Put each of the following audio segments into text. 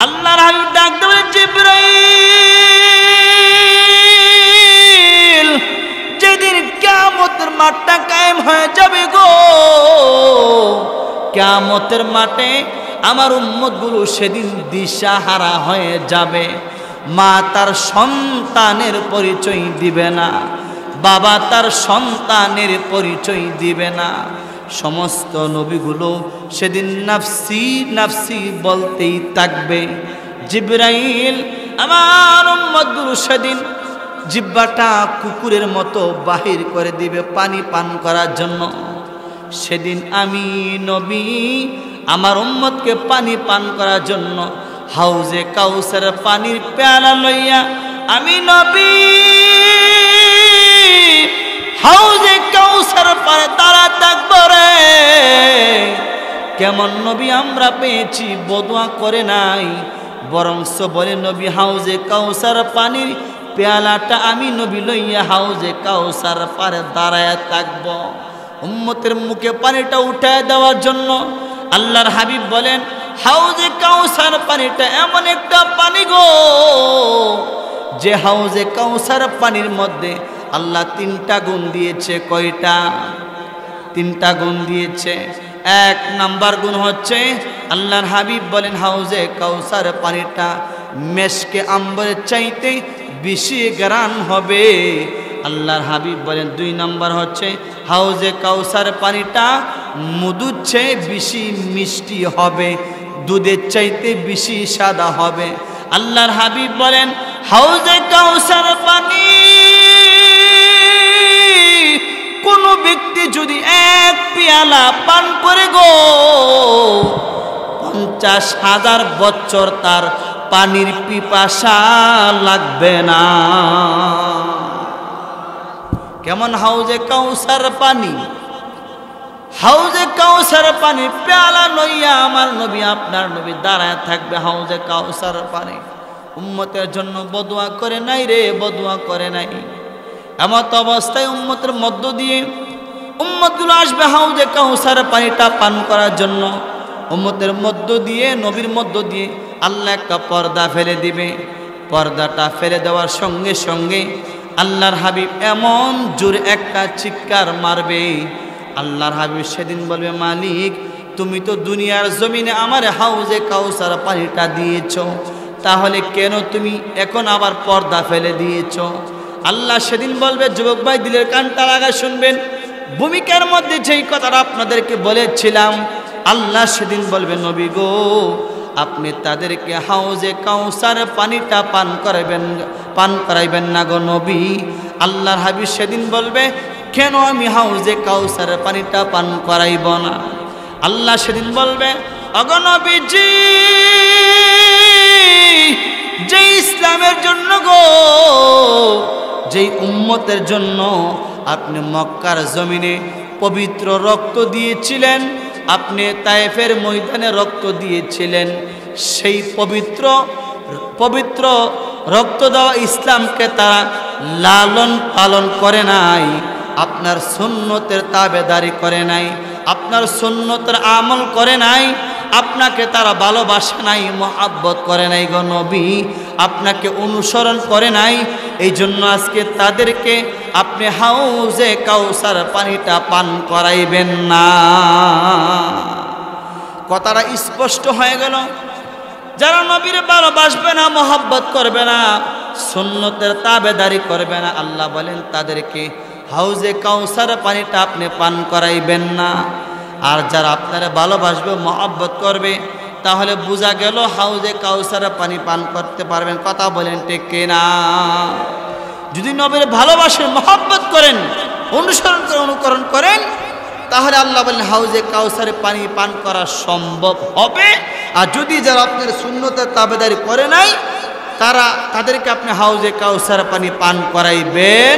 আল্লাহর হাবিব ডাক দেন, জিবরাইল, যেদিন কিয়ামতের মাঠটা কায়েম হয়ে যাবে গো, কিয়ামতের মাঠে আমার উম্মতগুলো সেদিন দিশাহারা হয়ে যাবে। মা তার সন্তানের পরিচয় দিবে না, বাবা তার সন্তানের পরিচয় দিবে না। সমস্ত নবীগুলো সেদিন নাফসি নাফসি বলতেই থাকবে। জিবরাইল আমার উম্মতগুলো সেদিন জিহ্বাটা কুকুরের মতো বাহির করে দিবে পানি পান করার জন্য। সেদিন আমি নবী আমার উম্মতকে পানি পান করার জন্য হাউজে কাউসার পানির পেয়ালা লইয়া আমি নবী হাউজে কাউসার পারে তারা থাকবো রে। কেমন নবী আমরা পেয়েছি, বদুয়া করে নাই, বরংস বলে নবী হাউজে কাউসার পানির পেয়ালাটা আমি নবী লইয়া হাউজে কাউসার পারে দাঁড়ায় থাকব। উম্মতের মুখে পানিটা উঠায় দেওয়ার জন্য আল্লাহর হাবিব বলেন, হাউজে কাউসার পানিটা এমন একটা পানি গো, যে হাউজে কাউসার পানির মধ্যে আল্লাহ তিনটা গুণ দিয়েছে। কয়টা? তিনটা গুণ দিয়েছে। এক নাম্বার গুণ হচ্ছে আল্লাহর হাবিব বলেন হাউজে কাউসার পানিটা মেশকে আম্বরের চাইতে বেশি গ্রান হবে। আল্লাহর হাবিব বলেন দুই নাম্বার হচ্ছে হাউজে কাউসার পানিটা মধুর চেয়ে বেশি মিষ্টি হবে, দুধের চাইতে বেশি সাদা হবে। আল্লাহর হাবিব বলেন হাউজে কাউসার পানি কোন ব্যক্তি যদি এক পেয়ালা পান করে গো, 50,000 বছর তার পানির পিপাসা লাগবে না। কেমন হাউজে কাউসার পানি? হাউজে কাউসার পানি পেয়ালা লইয়া আমার নবী আপনার নবী দাঁড়ায় থাকবে হাউজে কাউসার পানি। উম্মতের জন্য বদুয়া করে নাই রে, বদুয়া করে নাই। এমত অবস্থায় উম্মতের মধ্য দিয়ে উম্মতগুলো আসবে হাউজে কাউসার পানিটা পান করার জন্য। উম্মতের মধ্য দিয়ে নবীর মধ্য দিয়ে আল্লাহ একটা পর্দা ফেলে দিবে। পর্দাটা ফেলে দেওয়ার সঙ্গে সঙ্গে আল্লাহর হাবিব এমন জোর একটা চিৎকার মারবে। আল্লাহর হাবিব সেদিন বলবে, মালিক তুমি তো দুনিয়ার জমিনে আমার হাউজে কাউসার পানিটা দিয়েছ, তাহলে কেন তুমি এখন আবার পর্দা ফেলে দিয়েছ? আল্লাহ সেদিন বলবে, যুবক ভাই দিলের কানটা লাগায় শুনবেন, ভূমিকার মধ্যে যেই কথাটা আপনাদেরকে বলেছিলাম, আল্লাহ সেদিন বলবে, নবী গো আপনি তাদেরকে হাউজে কাউসার পানিটা পান করাইবেন না গো নবী। আল্লাহর হাবিব সেদিন বলবে, কেন আমি হাউজে কাউসার পানিটা পান করাইব না? আল্লাহ সেদিন বলবে, ওগো নবীজি, যে ইসলামের জন্য গো, যেই উম্মতের জন্য আপনি মক্কার জমিনে পবিত্র রক্ত দিয়েছিলেন, আপনি তায়েফের ময়দানে রক্ত দিয়েছিলেন, সেই পবিত্র রক্ত দেওয়া ইসলামকে তারা লালন পালন করে নাই, আপনার সুন্নতের তাবেদারি করে নাই, আপনার সুন্নতের আমল করে নাই, আপনাকে তারা ভালোবাসে নাই, মহব্বত করে নাই গো নবী, আপনাকে অনুসরণ করে নাই। এই জন্য আজকে তাদেরকে আপনি হাউজে কাউসার পানিটা পান করাইবেন না। কথাটা স্পষ্ট হয়ে গেল। যারা নবীর ভালোবাসবে না, মহব্বত করবে না, সুন্নতের তাবেদারি করবে না, আল্লাহ বলেন তাদেরকে হাউজে কাউসার পানিটা আপনি পান করাইবেন না। আর যারা আপনারা ভালোবাসবে, মহব্বত করবে, তাহলে বোঝা গেল হাউজে কাউসার পানি পান করতে পারবেন। কথা বলেন ঠিক কিনা? যদি নবীর ভালোবাসেন, মহব্বত করেন, অনুসরণ করে অনুকরণ করেন, তাহলে আল্লাহ বলেন হাউজে কাউসারে পানি পান করা সম্ভব হবে। আর যদি যারা আপনার সুন্নতের তাবেদারি করে নাই, তাদেরকে আপনি হাউজে কাউসার পানি পান করাইবেন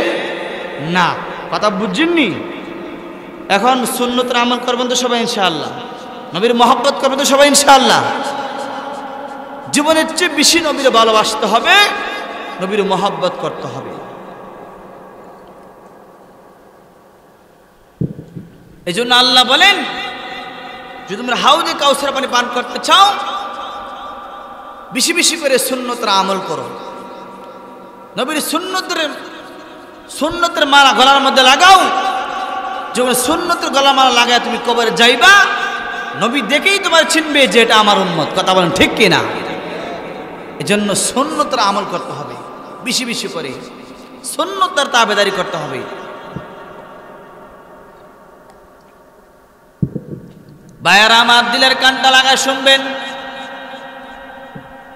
না। কথা বুঝছেননি? এখন সুন্নতের আমল করবেন তো সবাই ইনশাআল্লাহ, নবীর মহব্বত করবেন তো সবাই ইনশাআল্লাহ। জীবনের চেয়ে বেশি নবীর ভালোবাসতে হবে, নবীর মহব্বত করতে হবে। এই জন্য আল্লাহ বলেন, যদি তোমরা হাউজে কাউসার পানি পান করতে চাও, বেশি বেশি করে সুন্নতের আমল করো। নবীর সুন্নতের মালা গলার মধ্যে লাগাও। যখন সুন্নতের গলা মালা লাগায় তুমি কবরে যাইবা, নবী দেখেই তোমার চিনবে যে এটা আমার উম্মত। কথা বলেন ঠিক কিনা? এজন্য সুন্নতের আমল করতে হবে, বেশি বেশি করে সুন্নতের তাবেদারি করতে হবে। ভাইয়ারা আমার, দিলের কানটা লাগায় শুনবেন,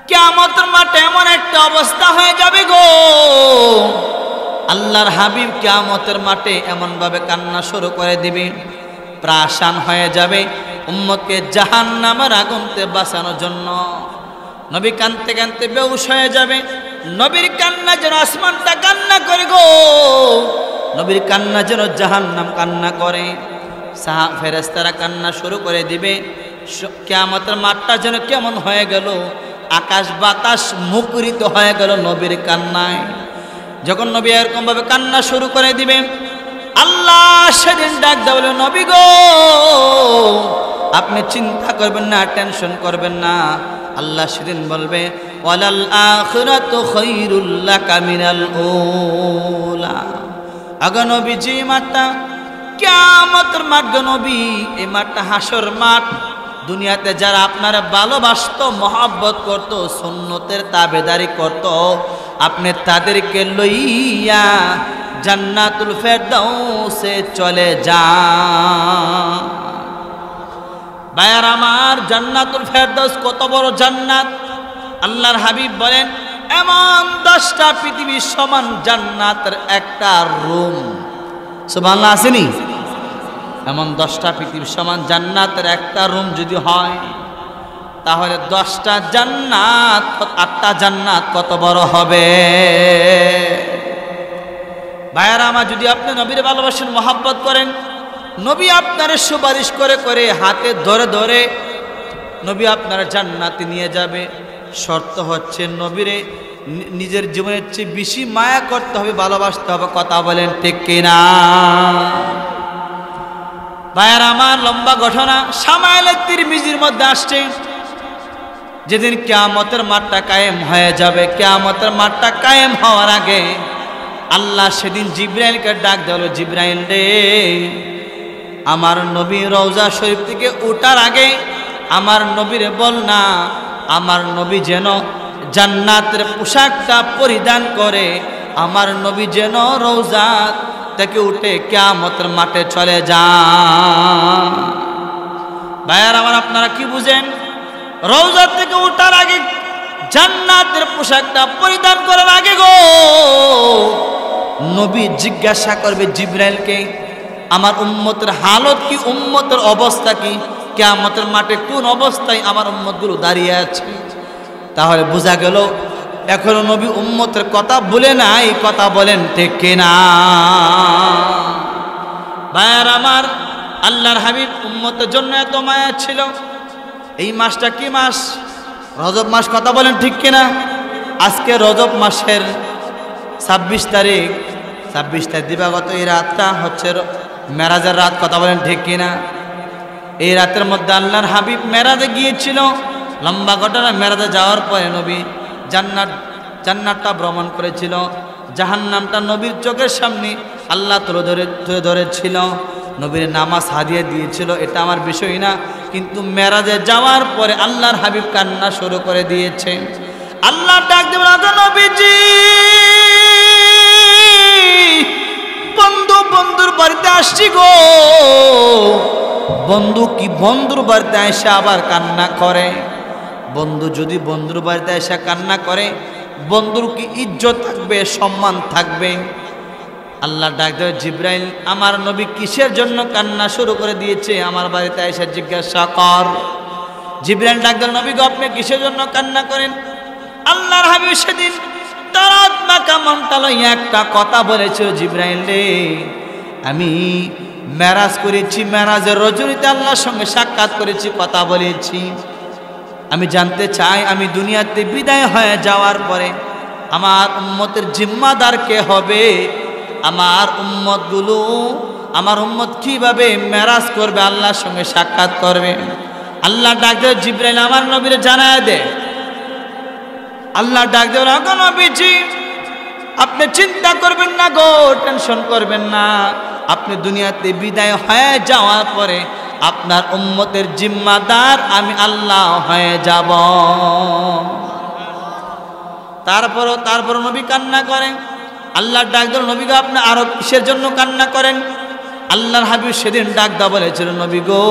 কিয়ামতের মাঠে এমন একটা অবস্থা হয়ে যাবে গো, আল্লাহর হাবিব কিয়ামতের মাঠে এমন ভাবে কান্না শুরু করে দিবে, প্রাসান হয়ে যাবে উম্মতকে জাহান্নামের আগুন থেকে বাঁচানোর জন্য। নবী কাঁদতে কাঁদতে বেহুশ হয়ে যাবে। নবীর কান্না যেন আসমানটা কান্না করে গো, নবীর কান্না যেন জাহান্নাম কান্না করে। ফেরেশতারা কান্না শুরু করে দিবে। কিয়ামতের মাঠটা যেন কেমন হয়ে গেল, আকাশ বাতাস মুখরিত হয়ে গেল নবীর কান্নায়। যখন নবী এরকম ভাবে কান্না শুরু করে দিবে, আল্লাহ সেদিন ডাক দেবে, বলে নবী গো, আপনি চিন্তা করবেন না, টেনশন করবেন না। আল্লাহ সেদিন বলবে, ওয়ালাল আখিরাতু খায়রুল লাকা মিনাল উলা। আগো নবী, যে মাঠটা কিয়ামতের মাঠ গো নবী, এই মাঠটা হাসর মাঠ। দুনিয়াতে যারা আপনারা ভালোবাসতো, মহব্বত করত, সুন্নতের তাবেদারি করত, আপনি তাদেরকে লইয়া জান্নাতুল ফেরদাউসে চলে যান। ভাইয়ার আমার, জান্নাতুল ফেরদাউস কত বড় জান্নাত! আল্লাহর হাবিব বলেন, এমন 10টা পৃথিবীর সমান জান্নাতের একটা রুম। সুবহানাল্লাহ, আসেনি? এমন 10টা পৃথিবীর সমান জান্নাতের একটা রুম যদি হয়, তাহলে 10টা জান্নাত, 8টা জান্নাত কত বড় হবে! ভাইয়ারা আমার, যদি আপনি নবীর ভালোবাসেন, মহব্বত করেন, নবী আপনার সুপারিশ করে করে হাতে ধরে ধরে নবী আপনার জান্নাতে নিয়ে যাবে। শর্ত হচ্ছে নবীরে নিজের জীবনের চেয়ে বেশি মায়া করতে হবে, ভালোবাসতে হবে। কথা বলেন ঠিক কিনা? ভাইয়ারা আমার, লম্বা ঘটনা শামাইলে তিরমিজির মধ্যে আসছে। যেদিন কিয়ামতের মাঠটা কায়েম হয়ে যাবে, কিয়ামতের মাঠটা কায়েম হওয়ার আগে আল্লাহ সেদিন জিবরাইলকে ডাক দিল, জিবরাইল রে, আমার নবী রওজা শরীফ থেকে ওঠার আগে আমার নবীরে বল না, আমার নবী যেন জান্নাতের পোশাকটা পরিধান করে, আমার নবী যেন রওজা থেকে উঠে কিয়ামতের মাঠে চলে যান। ভাইয়ার আমার, আপনারা কি বুঝেন? রওজা থেকে ওঠার আগে, জান্নাতের পোশাকটা পরিধান করার আগে গো, নবী জিজ্ঞাসা করবে জিবরাইলকে, আমার উম্মতের হালত কি, উম্মতের অবস্থা কি, কিয়ামতের মাঠে কোন অবস্থায় আমার উম্মতগুলো দাঁড়িয়ে আছে। তাহলে বোঝা গেল এখনো নবী উম্মতের কথা বলে নাই। কথা বলেন ঠিক কিনা? ভাইয়ার আমার, আল্লাহর হাবিব উম্মতের জন্য এত মায়া ছিল। এই মাসটা কি মাস? রজব মাস। কথা বলেন ঠিক কিনা? আজকে রজব মাসের 26 তারিখ। 26 তারিখ দিবাগত এই রাতটা হচ্ছে মেরাজের রাত। কথা বলেন ঠিক কিনা? এই রাতের মধ্যে আল্লাহর হাবিব মেরাজে গিয়েছিল। লম্বা ঘটনা। মেরাজে যাওয়ার পরে নবী জান্নাতটা ভ্রমণ করেছিল। জাহান্নামটা নবীর চোখের সামনে আল্লাহ তুলে ধরেছিল। নবীর নামাজ হাদিয়ে দিয়েছিল। এটা আমার বিষয় না, কিন্তু মেরাজে যাওয়ার পরে আল্লাহর হাবিব কান্না শুরু করে দিয়েছে। আল্লাহ ডাক দেবেন, নবীজি, বন্ধুর বাড়িতে আসছি গো। বন্ধু কি বন্ধুর বাড়িতে এসে আবার কান্না করে? বন্ধু যদি বন্ধুর বাড়িতে এসে কান্না করে, বন্ধুর কি ইজ্জত থাকবে, সম্মান থাকবে? আল্লাহ ডাক দেবে, জিবরাইল, আমার নবী কিসের জন্য কান্না শুরু করে দিয়েছে আমার বাড়িতে এসে জিজ্ঞাসা কর। জিবরাইল ডাক দেবে, নবী গো, আপনি কিসের জন্য কান্না করেন? আল্লাহর হাবিব সেদিন তারাত মাকা মনটা লইয়া একটা কথা বলেছিল, জিবরাইল রে, আমি মেরাজ করেছি, মেরাজের রজনীতে আল্লাহর সঙ্গে সাক্ষাৎ করেছি, কথা বলেছি। আমি জানতে চাই, আমি দুনিয়াতে বিদায় হয়ে যাওয়ার পরে আমার উম্মতের জিম্মাদার কে হবে? আমার উম্মতগুলো, আমার উম্মত কিভাবে মেরাজ করবে, আল্লাহর সঙ্গে সাক্ষাৎ করবে? আল্লাহ ডাক দেবে, জিবরাইল, আমার নবীরে জানায় দে, আল্লাহ ডাক দেওয়ার আগে নবীজি আপনি চিন্তা করবেন না গো, টেনশন করবেন না। আপনি দুনিয়াতে বিদায় হয়ে যাওয়ার পরে আপনার উম্মতের জিম্মাদার আমি আল্লাহ হয়ে যাব। তারপর নবী কান্না করেন। আল্লাহ ডাক দেন, নবী গো আপনি আরো কিসের জন্য কান্না করেন? আল্লাহর হাবিব সেদিন ডাক দেওয়া বলেছিল, নবী গো,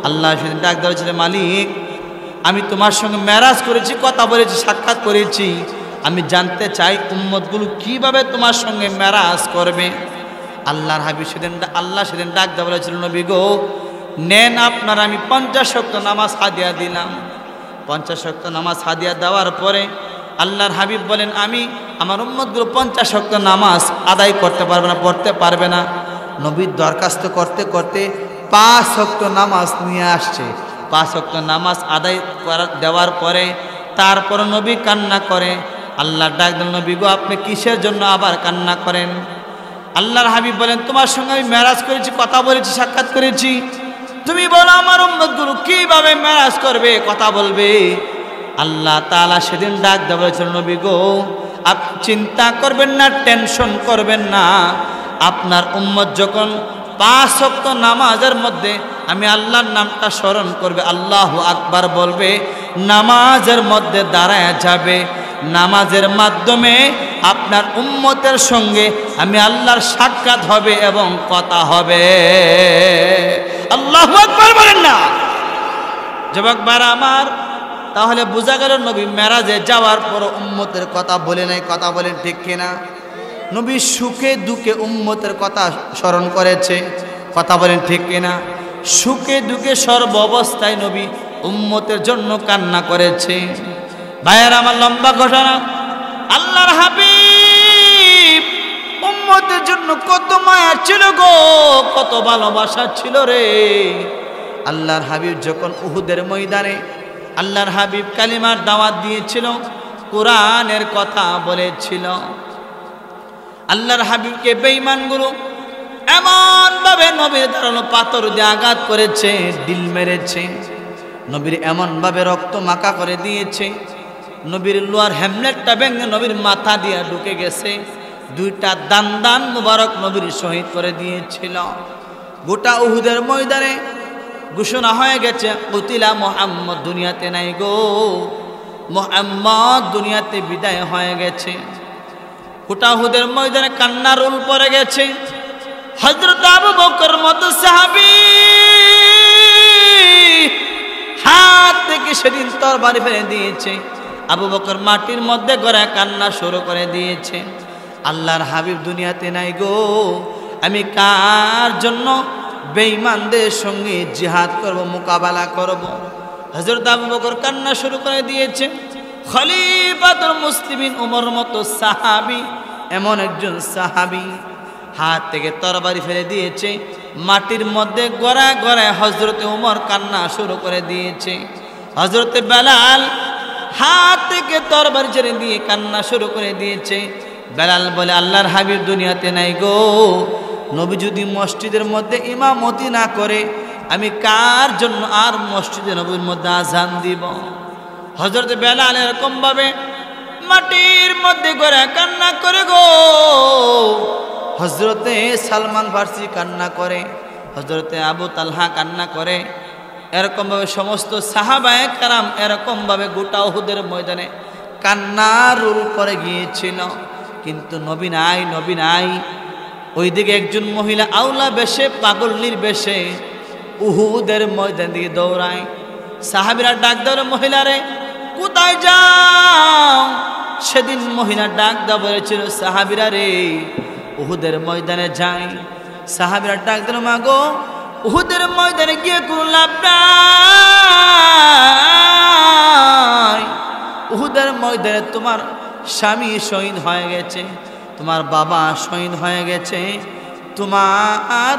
আল্লাহ সেদিন ডাক দেওয়া বলেছিল, মালিক আমি তোমার সঙ্গে মেরাজ করেছি, কথা বলেছি, সাক্ষাৎ করেছি, আমি জানতে চাই উম্মতগুলো কিভাবে তোমার সঙ্গে মেরাজ করবে। আল্লাহর হাবিব সেদিন ডাক দেওয়া বলেছিল, নবী গো নেন আপনার আমি 50 ওয়াক্ত নামাজ হাদিয়া দিলাম। 50 ওয়াক্ত নামাজ হাদিয়া দেওয়ার পরে আল্লাহর হাবিব বলেন, আমি আমার উম্মতগুলো 50 ওয়াক্ত নামাজ আদায় করতে পারবে না, পড়তে পারবে না। নবীর দরখাস্ত করতে করতে 5 ওয়াক্ত নামাজ নিয়ে আসছে। 5 ওয়াক্ত নামাজ আদায় দেওয়ার পরে তারপর নবী কান্না করে। আল্লাহ ডাক দেন, নবী গো আপনি কিসের জন্য আবার কান্না করেন? আল্লাহর হাবিব বলেন, তোমার সঙ্গে আমি মেরাজ করেছি, কথা বলেছি, সাক্ষাৎ করেছি, তুমি বলো আমার উম্মতগুলো কিভাবে মেরাজ করবে, কথা বলবে। আল্লাহ তাআলা সেদিন ডাক দেওয়া বলেছিল, নবী গো আপনি চিন্তা করবেন না, টেনশন করবেন না। আপনার উম্মত যখন 5 ওয়াক্ত নামাজের মধ্যে আমি আল্লাহর নামটা স্মরণ করবে, আল্লাহু আকবার বলবে, নামাজের মধ্যে দাঁড়ায় যাবে, নামাজের মাধ্যমে আপনার উম্মতের সঙ্গে আমি আল্লাহর সাক্ষাৎ হবে এবং কথা হবে। আল্লাহু আকবার বলেন না যুবকবার আমার। তাহলে বোঝা গেল নবী মেরাজে যাওয়ার পর উম্মতের কথা বলে নাই, কথা বলেন ঠিক কিনা? নবী সুখে দুঃখে উম্মতের কথা স্মরণ করেছে, কথা বলেন ঠিক কিনা? সুখে দুঃখে সর্ব অবস্থায় নবী উম্মতের জন্য কান্না করেছে। ভাইয়ের আমার লম্বা ঘটনা। আল্লাহর হাবিব উম্মতের জন্য কত মায়া ছিল গো, কত ভালোবাসা ছিল রে। আল্লাহর হাবিব যখন উহুদের ময়দানে আল্লাহর হাবিব কালিমার দাওয়াত দিয়েছিল, কোরআনের কথা বলেছিল, আল্লাহর হাবিবকে বেঈমানগুলো এমন ভাবে নবীর ধারালো পাথর দিয়ে আঘাত করেছে, ডিল মেরেছে, নবীর এমন ভাবে রক্ত মাখা করে দিয়েছে, নবীর লোয়ার হেমলেটটা ভেঙে নবীর মাথা দিয়ে ঢুকে গেছে, 2টা দান মুবারক নবীর শহীদ করে দিয়েছিল। গোটা উহুদের ময়দানে ঘোষণা হয়ে গেছে, কুতিলা মুহাম্মদ, দুনিয়াতে নাই গো, মুহাম্মদ দুনিয়াতে বিদায় হয়ে গেছে। গোটা উহুদের ময়দানে কান্নার রোল পড়ে গেছে। হযরত আবু বকর মতো সাহাবী হাত থেকে সেদিন তরবারি ফেলে দিয়েছে। আবু বকর মাটির মধ্যে গড়ায় কান্না শুরু করে দিয়েছে, আল্লাহর হাবিব দুনিয়াতে নাই গো, আমি কার জন্য বেঈমানদের সঙ্গে জিহাদ করব, মোকাবেলা করব। হযরত আবু বকর কান্না শুরু করে দিয়েছে। খলিফাতুল মুসলিমিন ওমর মতো সাহাবী, এমন একজন সাহাবী হাত থেকে তরবারি ফেলে দিয়েছে, মাটির মধ্যে গড়ায় গড়ায় হযরতে ওমর কান্না শুরু করে দিয়েছে। হযরতে বেলাল হাত থেকে তরবারি ছেড়ে দিয়ে কান্না শুরু করে দিয়েছে। বেলাল বলে, আল্লাহর হাবিব দুনিয়াতে নাই গো, নবী যদি মসজিদের মধ্যে ইমামতি না করে আমি কার জন্য আর মসজিদে নবীর মধ্যে আজান দিব? হযরতে বেলাল এরকম ভাবে মাটির মধ্যে গড়া কান্না করে গো। হযরতে সালমান ফার্সি কান্না করে, হযরতে আবু তালহা কান্না করে, এরকম ভাবে সমস্ত সাহাবায়ে কেরাম এরকম ভাবে গোটা উহুদের ময়দানে কান্নার রোল পড়ে গিয়েছিল। কিন্তু নবী নাই, নবী নাই। ওইদিকে একজন মহিলা আওলা বেশে, পাগলনির বেশে উহুদের ময়দান দিকে দৌড়ায়। সাহাবীরা ডাক দেওয়ার, মহিলারে কোথায় যাও? সেদিন মহিলা ডাক দেওয়া বলেছিল, সাহাবীরা রে উহুদের ময়দানে যাই। সাহাবীরা ডাক দিল, মা গো উহুদের ময়দানে গিয়ে কোনো লাভ নাই। উহুদের ময়দানে তোমার স্বামী শহীদ হয়ে গেছে, তোমার বাবা শহীদ হয়ে গেছে, তোমার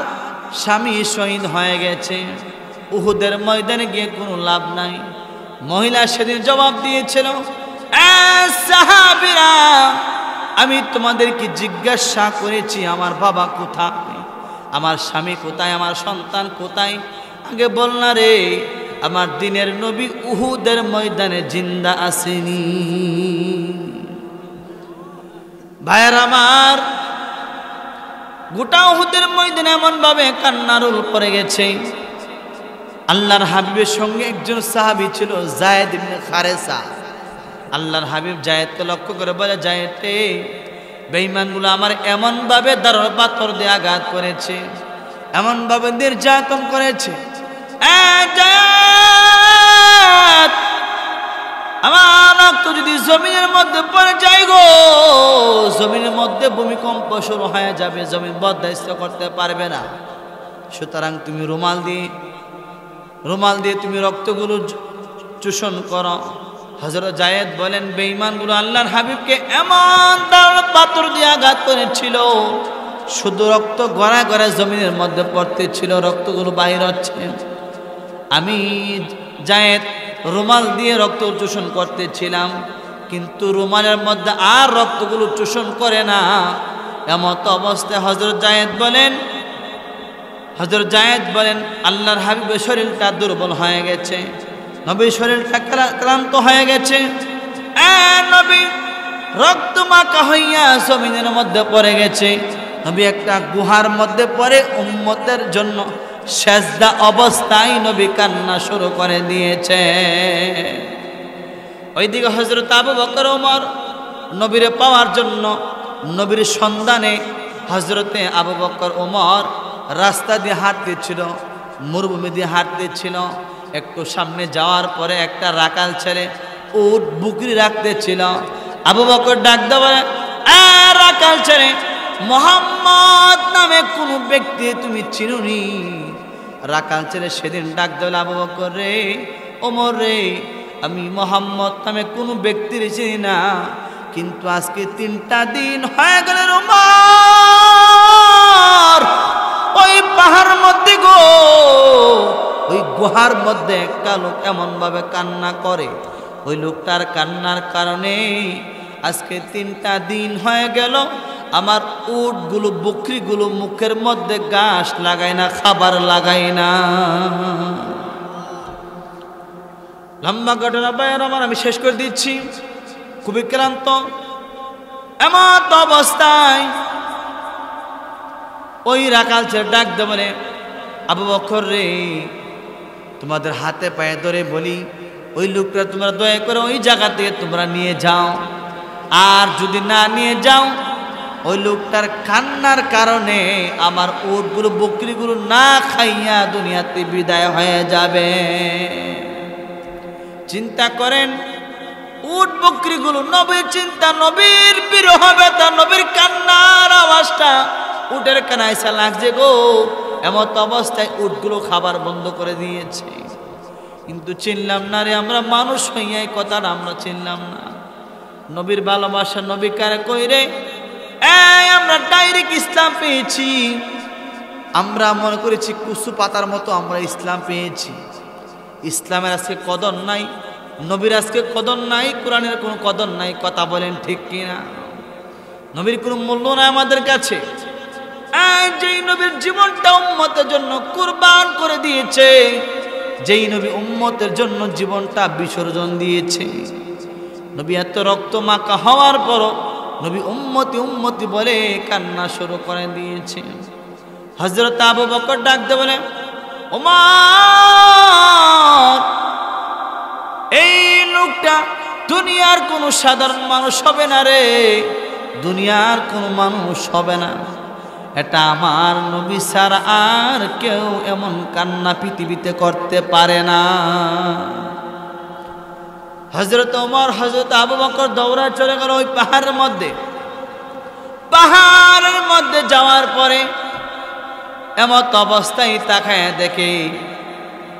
স্বামী শহীদ হয়ে গেছে, উহুদের ময়দানে গিয়ে কোনো লাভ নাই। মহিলা সেদিন জবাব দিয়েছিল, সাহাবীরা আমি তোমাদেরকে জিজ্ঞাসা করেছি আমার বাবা কোথায়, আমার স্বামী কোথায়, আমার সন্তান কোথায়? আগে বল না রে। আমার দিনের নবী উহুদের ময়দানে জিন্দা আসেনি। ভাইয়ের আমার, গোটা উহুদের ময়দানে এমন ভাবে কান্নার রোল পড়ে গেছে। আল্লাহর হাবিবের সঙ্গে একজন সাহাবী ছিল, যায়েদ ইবনে হারেসা। আল্লাহর হাবিব যায়েদকে লক্ষ্য করে বলে, যায়েদ রে, বেঈমানগুলো আমার এমন ভাবে দাঁড়ার পাথর দিয়ে আঘাত করেছে, এমন ভাবে নির্যাতন করেছে, আমার রক্ত যদি জমিনের মধ্যে পড়ে যায় গো, জমিনের মধ্যে ভূমিকম্প শুরু হয়ে যাবে, জমিন বরদাস্ত করতে পারবে না। সুতরাং তুমি রুমাল দিয়ে তুমি রক্তগুলো চোষণ করো। হযরত যায়েদ বলেন, বেঈমানগুলো আল্লাহর হাবিবকে এমন দারুণ পাথর দিয়ে আঘাত করেছিল, শুধু রক্ত গড়া গড়া জমিনের মধ্যে পড়তেছিল, রক্তগুলো বাইর হচ্ছে। আমি যায়েদ রুমাল দিয়ে রক্ত চোষণ করতেছিলাম, কিন্তু রুমালের মধ্যে আর রক্তগুলো চোষণ করে না। এমত অবস্থায় হযরত যায়েদ বলেন আল্লাহর হাবিবের শরীরটা দুর্বল হয়ে গেছে, নবীর শরীরটা ক্লান্ত হয়ে গেছে। নবী রক্ত মাখা হইয়া জমিনের মধ্যে পড়ে গেছে। নবী একটা গুহার মধ্যে পড়ে উম্মতের জন্য সেজদা অবস্থায় নবী কান্না শুরু করে দিয়েছে। ওইদিকে হযরত আবু বকর ওমর নবীরে পাওয়ার জন্য, নবীর সন্ধানে হযরতে আবু বকর ওমর রাস্তা দিয়ে হাঁটতেছিল, মরুভূমি দিয়ে হাঁটতেছিল। একটু সামনে যাওয়ার পরে একটা রাকাল ছেলে উট বুকরি রাখতেছিল। আবু বকর ডাক দেওয়া, রাকাল ছেলে, মুহাম্মদ নামে কোন ব্যক্তি তুমি চিনুনি? রাকাল ছেলে সেদিন ডাক দিল, আবু বকর রে, ওমর রে, আমি মুহাম্মদ নামে কোনো ব্যক্তির চিনি না, কিন্তু আজকে 3টা দিন হয়ে গেল ওমর, ওই পাহাড়ের মধ্যে গো, ওই গুহার মধ্যে একটা লোক এমন ভাবে কান্না করে, ওই লোকটার কান্নার কারণে আজকে 3টা দিন হয়ে গেল আমার উটগুলো বকরিগুলো মুখের মধ্যে ঘাস লাগায় না, খাবার লাগায় না। লম্বা ঘটনা ভাইয়ের আমার, আমি শেষ করে দিচ্ছি। খুবই ক্লান্ত এমন অবস্থায় ওই রাকাল ছেলে ডাক দে বলে, আবু বকর রে, তোমাদের হাতে পায়ে ধরে বলি, ওই লোকটা তোমরা দয়া করে ওই জায়গা থেকে তোমরা নিয়ে যাও, আর যদি না নিয়ে যাও ওই লোকটার কান্নার কারণে আমার উটগুলো বকরিগুলো না খাইয়া দুনিয়াতে বিদায় হয়ে যাবে। চিন্তা করেন, উট বকরিগুলো, নবীর চিন্তা, নবীর বিরহ ব্যথা, নবীর কান্নার আওয়াজটা উটের কানে এসে লাগছে গো। এমত অবস্থায় উটগুলো খাবার বন্ধ করে দিয়েছে, কিন্তু চিনলাম না রে, আমরা মানুষ হইয়া এই কথাটা আমরা চিনলাম না। নবীর ভালোবাসা নবী কারে কই রে, আমরা ডাইরেক্ট ইসলাম পেয়েছি, আমরা মনে করেছি কুসু পাতার মতো আমরা ইসলাম পেয়েছি। ইসলামের আজকে কদর নাই, নবীর আজকে কদর নাই, কোরআনের কোনো কদর নাই। কথা বলেন ঠিক কিনা? নবীর কোনো মূল্য নাই আমাদের কাছে। যেই নবীর জীবনটা উম্মতের জন্য কুরবান করে দিয়েছে, যেই নবী উম্মতের জন্য জীবনটা বিসর্জন দিয়েছে, নবী এত রক্ত মাখা হওয়ার পরও নবী উম্মতি উম্মতি বলে কান্না শুরু করে দিয়েছে। হযরত আবু বকর ডাক দিয়ে বলে, ওমর, এই লোকটা দুনিয়ার কোনো সাধারণ মানুষ হবে না রে, দুনিয়ার কোনো মানুষ হবে না, এটা আমার নবী ছাড়া আর কেউ এমন কান্না পৃথিবীতে করতে পারে না। হযরত ওমর, হযরত আবু বকর দৌড়া চলে গেল ওই পাহাড়ের মধ্যে। পাহাড়ের মধ্যে যাওয়ার পরে এমত অবস্থায় তাকায় দেখে,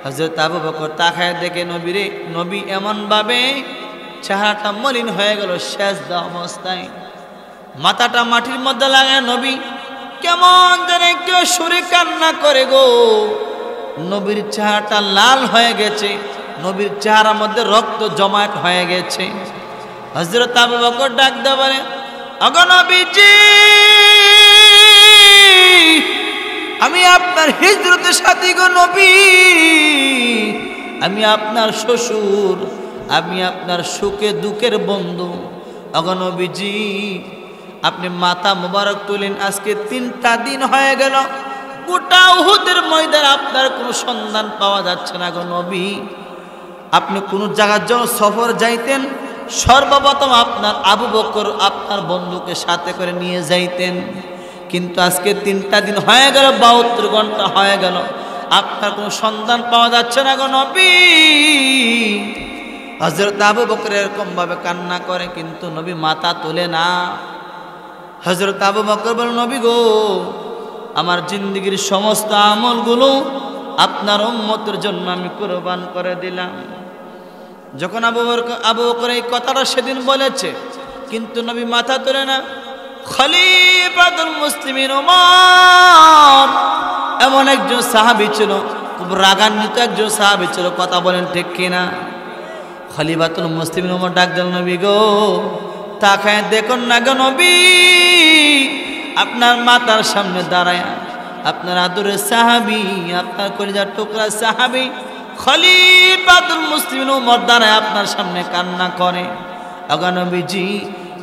হযরত আবু বকর তাকায় দেখে নবীরে, নবী এমন ভাবে চেহারাটা মলিন হয়ে গেল, সেজদা অবস্থায়, মাথাটা মাটির মধ্যে লাগায় নবী কেমন জানে কেউ সুরে কান্না করে গো। নবীর চেহারাটা লাল হয়ে গেছে, নবীর চেহারার মধ্যে রক্ত জমাট হয়ে গেছে। হযরত আবু বকর ডাক দিয়ে বলে, ওগো নবীজি, আমি আপনার হিজরতের সাথী গো নবী, আমি আপনার শ্বশুর, আমি আপনার সুখে দুঃখের বন্ধু। ওগো নবীজি, আপনি মাথা মোবারক তুলেন। আজকে 3টা দিন হয়ে গেল, গোটা উহুদের ময়দানে আপনার কোনো সন্ধান পাওয়া যাচ্ছে না গো নবী। আপনি কোনো জায়গার জন্য সফর যাইতেন, সর্বপ্রথম আপনার আবু বকর আপনার বন্ধুকে সাথে করে নিয়ে যাইতেন। কিন্তু আজকে 3টা দিন হয়ে গেল, 72 ঘন্টা হয়ে গেল, আপনার কোনো সন্ধান পাওয়া যাচ্ছে না গো নবী। হযরত আবু বকর এরকম ভাবে কান্না করে, কিন্তু নবী মাথা তোলে না। হযরত আবু বকর বলেন, নবী গো, আমার জিন্দেগির সমস্ত আমলগুলো আপনার উম্মতের জন্য আমি কুরবান করে দিলাম। যখন আবু বকর এই কথাটা সেদিন বলেছে, কিন্তু নবী মাথা তোলে না। খলিফাতুল মুসলিমিন ওমর এমন একজন সাহাবী ছিল, খুব রাগান্বিত একজন সাহাবী ছিল, কথা বলেন ঠিক কিনা? খলিফাতুল মুসলিমিন ওমর ডাক দিলেন, নবী গো, তাকায় দেখুন না গো নবী, আপনার মাতার সামনে দাঁড়ায় আপনার আদরের সাহাবী, আপনার কলিজার টুকরা সাহাবী খলিফাতুল মুসলিমিন ওমর দাঁড়ায় আপনার সামনে কান্না করে। ওগো নবীজি,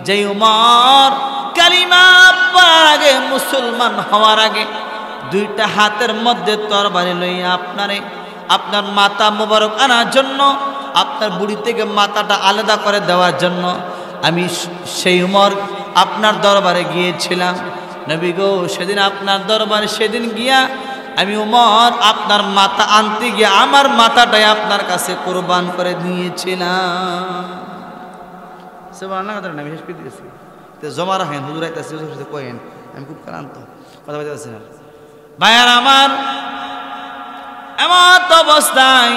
যেই ওমর কালিমা পড়ার আগে, মুসলমান হওয়ার আগে 2টা হাতের মধ্যে তরবারি লইয়া আপনার মাথা মোবারক আনার জন্য, আপনার বুড়ি থেকে মাথাটা আলাদা করে দেওয়ার জন্য আমি সেই উমর আপনার দরবারে গিয়েছিলাম। নবী গো, সেদিন আপনার দরবারে সেদিন গিয়া আমি উমর আপনার মাথা আনতে গিয়ে আমার মাথাটাই আপনার কাছে কোরবান করে দিয়েছিলাম। সুবহানাল্লাহ, আমি শেষ করে দিয়েছি। জমা রাখেন, হুজুর আইতাছে, হুজুর সাথে কইেন, আমি খুব ক্লান্ত, কথা বলতে পারছি না। ভাইয়ার আমার, এমন অবস্থায়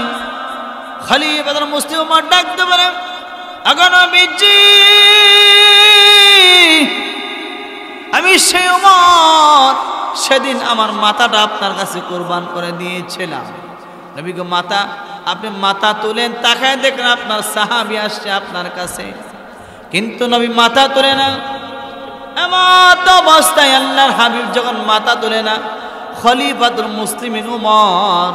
খলিফাতুল মুসলিমিন ওমর ডাকতে পারে, ওগো নবীজি, আমি সেই ওমর সেদিন আমার মাথাটা আপনার কাছে কোরবান করে দিয়েছিলাম। নবী গো, মাথা, আপনি মাথা তুলেন, তাকায় দেখেন আপনার সাহাবী আসছে আপনার কাছে, কিন্তু নবী মাথা তোলে না। এমন অবস্থায় আল্লাহর হাবিব যখন মাথা তোলে না, খলিফাতুল মুসলিমিন ওমর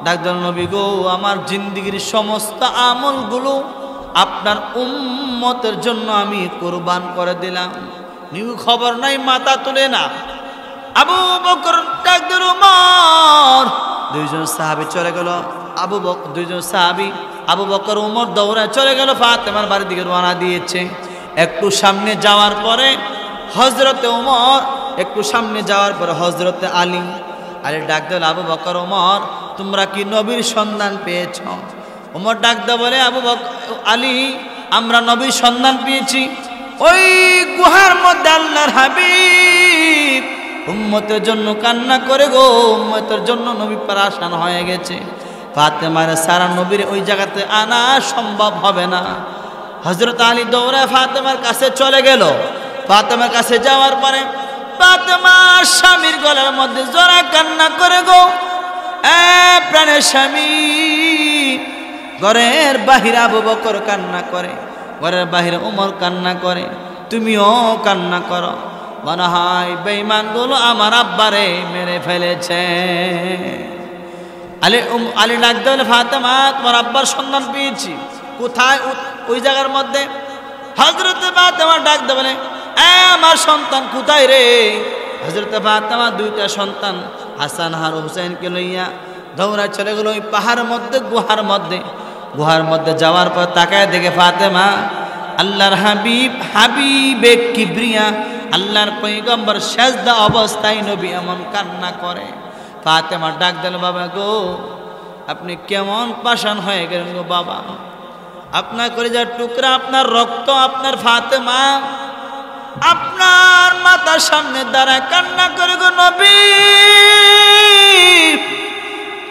ডাক দিলেন, নবী গো, আমার জিন্দেগির সমস্ত আমলগুলো আপনার উম্মতের জন্য আমি কুরবান করে দিলাম। নিউ খবর নাই, মাথা তোলে না। আবু বকর ডাক দিল, ওমর। 2জন সাহাবী চলে গেল। দুইজন সাহাবী আবু বকর ওমর দৌড়ায় চলে গেল, ফাতেমার বাড়ির দিকে রওনা দিয়েছে। একটু সামনে যাওয়ার পরে হযরতে ওমর, একটু সামনে যাওয়ার পরে হযরতে আলী ডাক দিল, আবু বকর, ওমর, তোমরা কি নবীর সন্ধান পেয়েছ? ওমর ডাক দিয়ে বলে, আলী, আমরা নবীর সন্ধান পেয়েছি। ওই গুহার মধ্যে আল্লাহর হাবিব উম্মতের জন্য কান্না করে গো, উম্মতের জন্য নবী পরেশান হয়ে গেছে। ফাতেমার সারা নবীর ওই জায়গাতে আনা সম্ভব হবে না। হযরত আলী দৌড়ায় ফাতেমার কাছে চলে গেল। ফাতেমার কাছে যাওয়ার পরে ফাতেমার স্বামীর গলার মধ্যে জোরে কান্না করে গো, প্রাণের স্বামী। ঘরের বাহিরে আবু বকর কান্না করে, ঘরের বাহিরে ওমর কান্না করে, তুমিও কান্না করো। মনে হয় বেঈমানগুলো আমার আব্বারে মেরে ফেলেছে। আলী ডাক দিল, ফাতেমা, তোমার আব্বার সন্ধান পেয়েছি। কোথায়? ওই জায়গার মধ্যে। হযরতে ফাতেমা ডাক দিয়ে বলে, আমার সন্তান কোথায় রে? হযরতে ফাতেমা 2টা সন্তান হাসান আর হুসাইনকে লইয়া দৌড়ায় চলে গেল ওই পাহাড়ের মধ্যে, গুহার মধ্যে যাওয়ার পর তাকায় দেখে ফাতেমা আল্লাহর হাবিব, হাবিবে কিবরিয়া, আল্লাহর পয়গম্বর সেজদা অবস্থায় নবী এমন কান্না করে। ফাতেমা ডাক দিল, বাবা গো, আপনি কেমন পাষাণ হয়ে গেলেন গো বাবা, আপনার কলিজার টুকরা, আপনার রক্ত, আপনার ফাতেমা আপনার মাথার সামনে দাঁড়ায় কান্না করে গো নবী।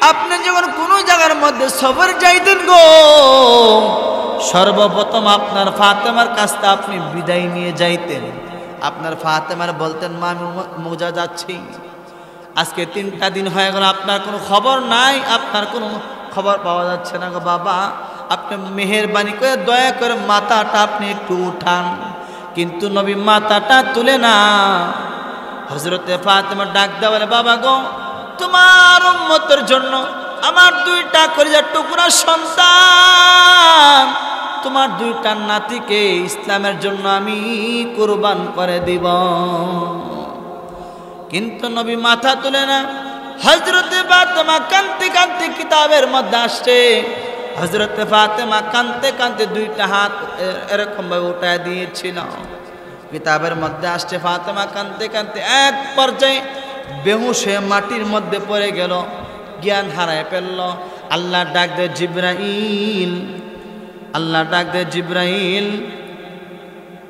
আপনি যখন কোনো জায়গার মধ্যে সফর যাইতেন গো, সর্বপ্রথম আপনার ফাতেমার কাছটা আপনি বিদায় নিয়ে যাইতেন। আপনার ফাতেমার বলতেন, মা, আমি মজা যাচ্ছি। আজকে 3টা দিন হয়ে গেল, আপনার কোনো খবর নাই, আপনার কোনো খবর পাওয়া যাচ্ছে না গো বাবা, আপনি মেহেরবানি করে দয়া করে মাথাটা আপনি একটু উঠান। কিন্তু নবী মাথাটা তুলে না। হযরতে ফাতেমা ডাক দেওয়া বলে, বাবা গো, তোমার উম্মতের জন্য আমার দুইটা কলিজার টুকরা সন্তান, তোমার দুইটা নাতিকে ইসলামের জন্য আমি কুরবান করে দিব। কিন্তু নবী মাথা তুলে না। হযরতে ফাতেমা কাঁদতে কাঁদতে, কিতাবের মধ্যে আসছে হযরতে ফাতেমা কাঁদতে কাঁদতে দুইটা হাত এরকম ভাবে উঠায় দিয়েছিল। কিতাবের মধ্যে আসছে ফাতেমা কাঁদতে কাঁদতে এক পর্যায়ে বেহুশ হয়ে মাটির মধ্যে পড়ে গেল, জ্ঞান হারায় ফেলল। আল্লাহ ডাক দে জিবরাইল, আল্লাহ ডাক দে জিবরাইল,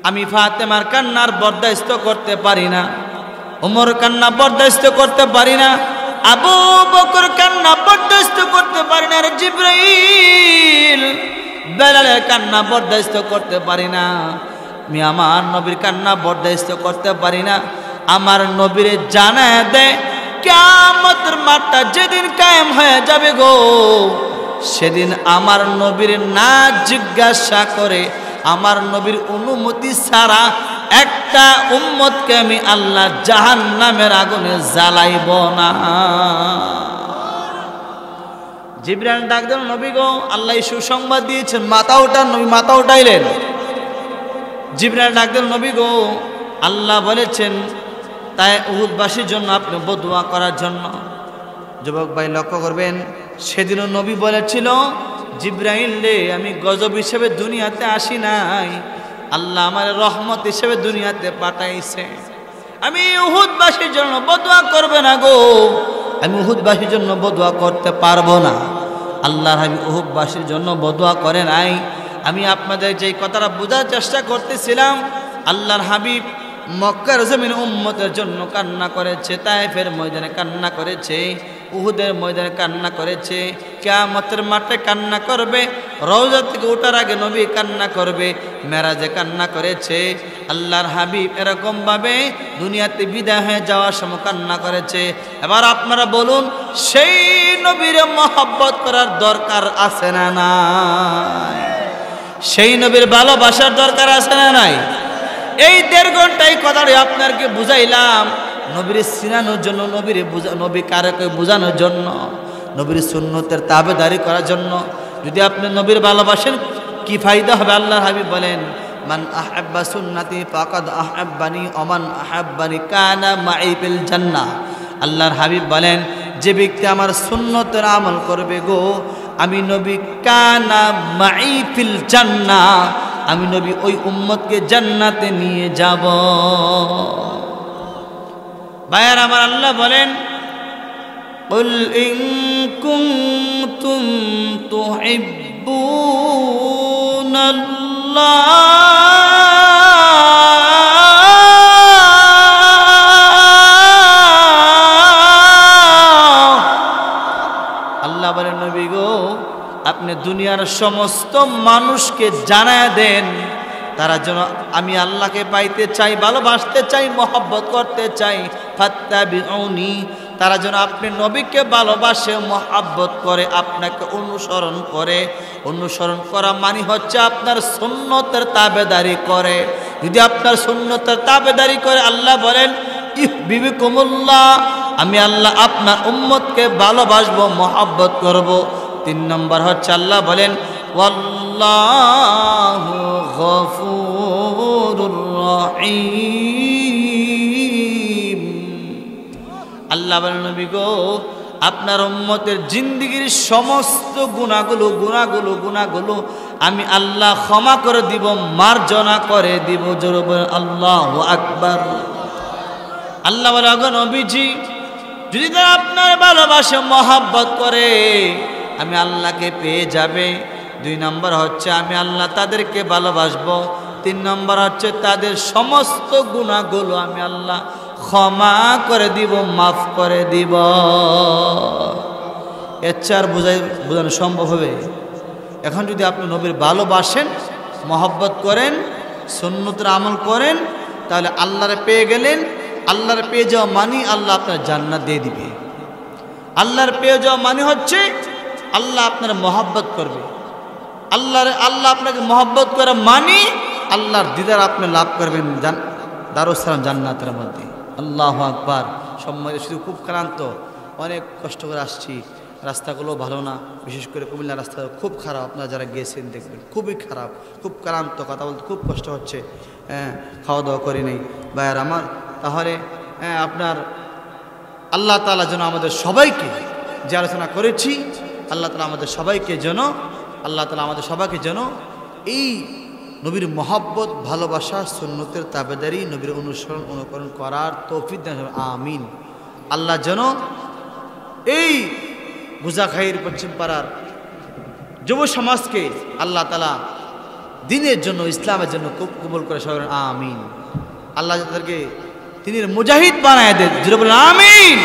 আমি ফাতেমার কান্নার বরদাস্ত করতে পারি না, ওমর কান্না বরদাস্ত করতে পারি না, আবু বকর কান্না বরদাস্ত করতে পারি না, জিবরাইল বেলালের কান্না বরদাস্ত করতে পারি না, আমি আমার নবীর কান্না বরদাস্ত করতে পারি না। আমার নবীরে জানায় দে কিয়ামতের মাঠটা যেদিন কায়েম হয়ে যাবে গো, সেদিন আমার নবীর না জিজ্ঞাসা করে, আমার নবীর অনুমতি ছাড়া একটা উম্মতকে আমি আল্লাহ জাহান্নামের আগুনে জ্বালাইব না। জিবরাইল ডাক দেন, নবী গো, আল্লাহ সুসংবাদ দিয়েছেন, মাথা উঠান। নবী মাথা উঠাইলেন। জিবরাইল ডাক দেন, নবী গো, আল্লাহ বলেছেন তাই উহুদবাসীর জন্য আপনি বদুয়া করার জন্য। যুবক ভাই লক্ষ্য করবেন, সেদিনও নবী বলেছিল, জিবরাইল রে, আমি গজব হিসেবে দুনিয়াতে আসি নাই, আল্লাহ আমার রহমত হিসেবে দুনিয়াতে পাঠাইছে। আমি উহুদবাসীর জন্য বদুয়া করবে না গো, আমি উহুদবাসীর জন্য বদুয়া করতে পারবো না। আল্লাহর হাবিব উহুদবাসীর জন্য বদুয়া করে নাই। আমি আপনাদের যেই কথাটা বোঝার চেষ্টা করতেছিলাম, আল্লাহর হাবিব মক্কার জমিন উম্মতের জন্য কান্না করেছে, তায়েফের ময়দানে কান্না করেছে, উহুদের ময়দানে কান্না করেছে, কিয়ামতের মাঠে কান্না করবে, রওজা থেকে ওঠার আগে নবী কান্না করবে, মেরাজে কান্না করেছে। আল্লাহর হাবিব এরকমভাবে দুনিয়াতে বিদায় হয়ে যাওয়ার সময় কান্না করেছে। এবার আপনারা বলুন, সেই নবীর মহব্বত করার দরকার আছে না নাই? সেই নবীর ভালোবাসার দরকার আছে না নাই? এই 1.5 ঘন্টা এই কথাটি আপনাকে বুঝাইলাম নবীর চিনানোর জন্য, নবী কারকে বোঝানোর জন্য, নবীর সুন্নতের তাবেদারি করার জন্য। যদি আপনি নবীর ভালোবাসেন কি ফায়দা হবে? আল্লাহর হাবিব বলেন, মান আহাব্বা সুন্নতি ফাকাদ আহাব্বানি ওমান আহাব্বানি কানা মাই ফিল জান্নাহ। আল্লাহর হাবিব বলেন, যে ব্যক্তি আমার সুন্নতের আমল করবে গো, আমি নবী কানা মাই ফিল জান্নাহ, আমি নবী ওই উম্মতকে জান্নাতে নিয়ে যাব। ভাইয়ার আমার, আল্লাহ বলেন, কুল ইন কুনতুম তুহিব্বুনাল্লাহ আল্লাহ বলেন, নবী গো, আপনি দুনিয়ার সমস্ত মানুষকে জানায় দেন, তারা যেন আমি আল্লাহকে পাইতে চাই, ভালোবাসতে চাই, মহব্বত করতে চাই, ফাত্তাবিউনি, তারা যেন আপনি নবীকে ভালোবাসে, মহব্বত করে, আপনাকে অনুসরণ করে। অনুসরণ করা মানে হচ্ছে আপনার সুন্নতের তাবেদারি করে। যদি আপনার সুন্নতের তাবেদারি করে, আল্লাহ বলেন, ইহবিবিকুমুল্লাহ, আমি আল্লাহ আপনার উম্মতকে ভালোবাসবো, মহব্বত করব। 3 নম্বর হচ্ছে আল্লাহ বলেন, ওয়াল্লাহু গফুরুর রহিম। আল্লাহ বলেন, নবী গো, আপনার উম্মতের জিন্দেগীর সমস্ত গুনাহগুলো আমি আল্লাহ ক্ষমা করে দিব, মার্জনা করে দিব। জোরে বলেন আল্লাহু আকবার। আল্লাহ বলে, গো নবীজি, যদি তারা আপনার ভালোবাসে, মহব্বত করে, আমি আল্লাহকে পেয়ে যাবে। 2 নম্বর হচ্ছে আমি আল্লাহ তাদেরকে ভালোবাসবো। 3 নম্বর হচ্ছে তাদের সমস্ত গুনাহগুলো আমি আল্লাহ ক্ষমা করে দিব, মাফ করে দিব। এর চেয়ে বোঝানো সম্ভব হবে? এখন যদি আপনি নবীর ভালোবাসেন, মহব্বত করেন, সুন্নতের আমল করেন, তাহলে আল্লাহরে পেয়ে গেলেন। আল্লাহর পেয়ে যাওয়া মানি আল্লাহ আপনার জান্নাত দিয়ে দিবে। আল্লাহর পেয়ে যাওয়া মানে হচ্ছে আল্লাহ আপনার মহব্বত করবে। আল্লাহ আপনাকে মহব্বত করা মানি আল্লাহর দিদার আপনি লাভ করবেন দারুস সালাম জান্নাতের মধ্যে। আল্লাহু আকবার। সম্মানিত, শুধু খুব ক্লান্ত, অনেক কষ্ট করে আসছি, রাস্তাগুলো ভালো না, বিশেষ করে কুমিল্লা রাস্তা খুব খারাপ। আপনারা যারা গিয়েছেন দেখবেন খুবই খারাপ, খুব ক্লান্ত, কথা বলতে খুব কষ্ট হচ্ছে। খাওয়া দাওয়া করি নেই ভাইয়ার আমার। তাহলে আপনার আল্লাহ তাআলা যেন আমাদের সবাইকে, যে আলোচনা করেছি, আল্লাহ তাআলা আমাদের সবাইকে যেন, আল্লাহ তাআলা আমাদের সবাইকে যেন এই নবীর মহব্বত, ভালোবাসা, সুন্নতের তাবেদারি, নবীর অনুসরণ অনুকরণ করার তৌফিক দান করুন, আমিন। আল্লাহ যেন এই গুজাখাইর পশ্চিম পাড়ার যুব সমাজকে আল্লাহ তাআলা দ্বীনের জন্য, ইসলামের জন্য কবুল করে সবাই আমিন। আল্লাহ তাদেরকে দিনের মুজাহিদ বানায় দেন, জোরে বলেন আমিন।